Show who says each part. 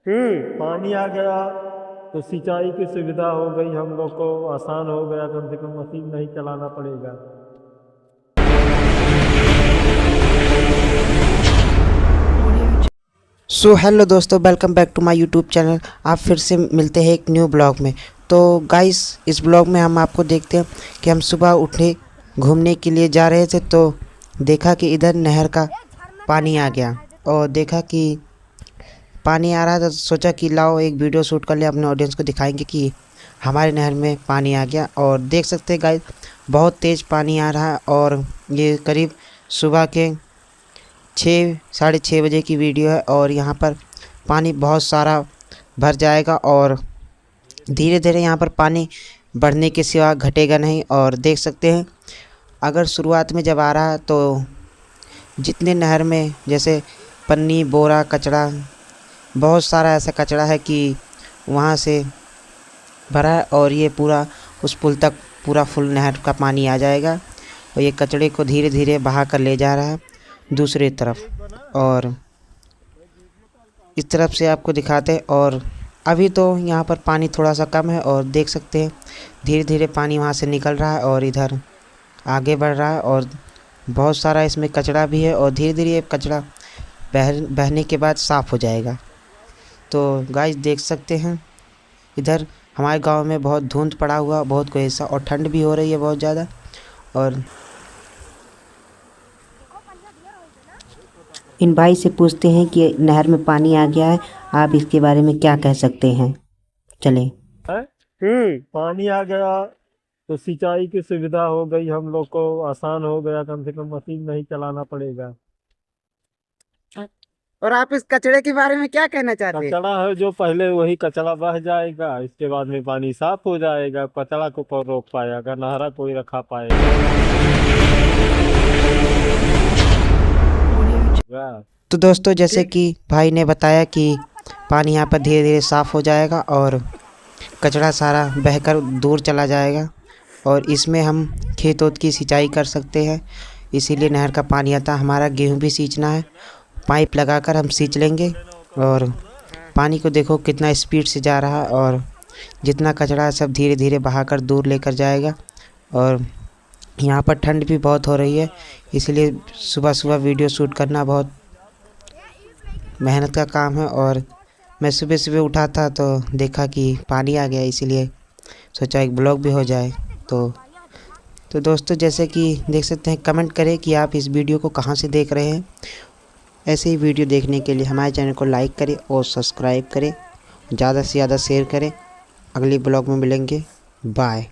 Speaker 1: पानी आ गया तो सिंचाई की सुविधा हो गई, हम लोग को आसान हो गया, कम से कम मशीन नहीं चलाना पड़ेगा।
Speaker 2: सो हेलो दोस्तों, welcome back to my YouTube channel. आप फिर से मिलते हैं एक न्यू ब्लॉग में। तो गाइस, इस ब्लॉग में हम आपको देखते हैं कि हम सुबह उठे घूमने के लिए जा रहे थे तो देखा कि इधर नहर का पानी आ गया। और देखा कि पानी आ रहा था तो सोचा कि लाओ एक वीडियो शूट कर ले, अपने ऑडियंस को दिखाएंगे कि हमारे नहर में पानी आ गया। और देख सकते हैं गाइस, बहुत तेज़ पानी आ रहा है और ये करीब सुबह के 6-6:30 बजे की वीडियो है। और यहाँ पर पानी बहुत सारा भर जाएगा और धीरे धीरे यहाँ पर पानी बढ़ने के सिवा घटेगा नहीं। और देख सकते हैं, अगर शुरुआत में जब आ रहा है तो जितने नहर में जैसे पन्नी, बोरा, कचरा, बहुत सारा ऐसा कचरा है कि वहाँ से भरा है। और ये पूरा उस पुल तक पूरा फुल नहर का पानी आ जाएगा और ये कचड़े को धीरे धीरे बहा कर ले जा रहा है दूसरी तरफ। और इस तरफ से आपको दिखाते हैं। और अभी तो यहाँ पर पानी थोड़ा सा कम है और देख सकते हैं धीरे धीरे पानी वहाँ से निकल रहा है और इधर आगे बढ़ रहा है। और बहुत सारा इसमें कचरा भी है और धीरे धीरे ये कचरा बहने के बाद साफ़ हो जाएगा। तो गाइस देख सकते हैं, इधर हमारे गांव में बहुत धुंध पड़ा हुआ, बहुत कोहसा और ठंड भी हो रही है बहुत ज़्यादा। और इन भाई से पूछते हैं कि नहर में पानी आ गया है, आप इसके बारे में क्या कह सकते हैं। चलें।
Speaker 1: पानी आ गया तो सिंचाई की सुविधा हो गई, हम लोग को आसान हो गया, कम से कम मशीन नहीं चलाना पड़ेगा।
Speaker 2: और आप इस कचरे के बारे में क्या कहना चाहते हैं?
Speaker 1: कचरा है जो पहले वही कचरा बह जाएगा, इसके बाद में पानी साफ हो जाएगा, कचरा को कौन रोक पाएगा, नहरा कोई रखा पाएगा।
Speaker 2: तो दोस्तों, जैसे कि भाई ने बताया कि पानी यहाँ पर धीरे धीरे साफ़ हो जाएगा और कचरा सारा बहकर दूर चला जाएगा और इसमें हम खेत ओत की सिंचाई कर सकते हैं। इसीलिए नहर का पानी आता है। हमारा गेहूं भी सींचना है, पाइप लगाकर हम सींच लेंगे। और पानी को देखो कितना स्पीड से जा रहा है और जितना कचरा है सब धीरे धीरे बहाकर दूर लेकर जाएगा। और यहाँ पर ठंड भी बहुत हो रही है, इसलिए सुबह सुबह वीडियो शूट करना बहुत मेहनत का काम है। और मैं सुबह सुबह उठा था तो देखा कि पानी आ गया, इसीलिए सोचा एक ब्लॉग भी हो जाए। तो दोस्तों, जैसे कि देख सकते हैं, कमेंट करें कि आप इस वीडियो को कहाँ से देख रहे हैं। ऐसे ही वीडियो देखने के लिए हमारे चैनल को लाइक करें और सब्सक्राइब करें, ज़्यादा से ज़्यादा शेयर करें। अगली ब्लॉग में मिलेंगे, बाय।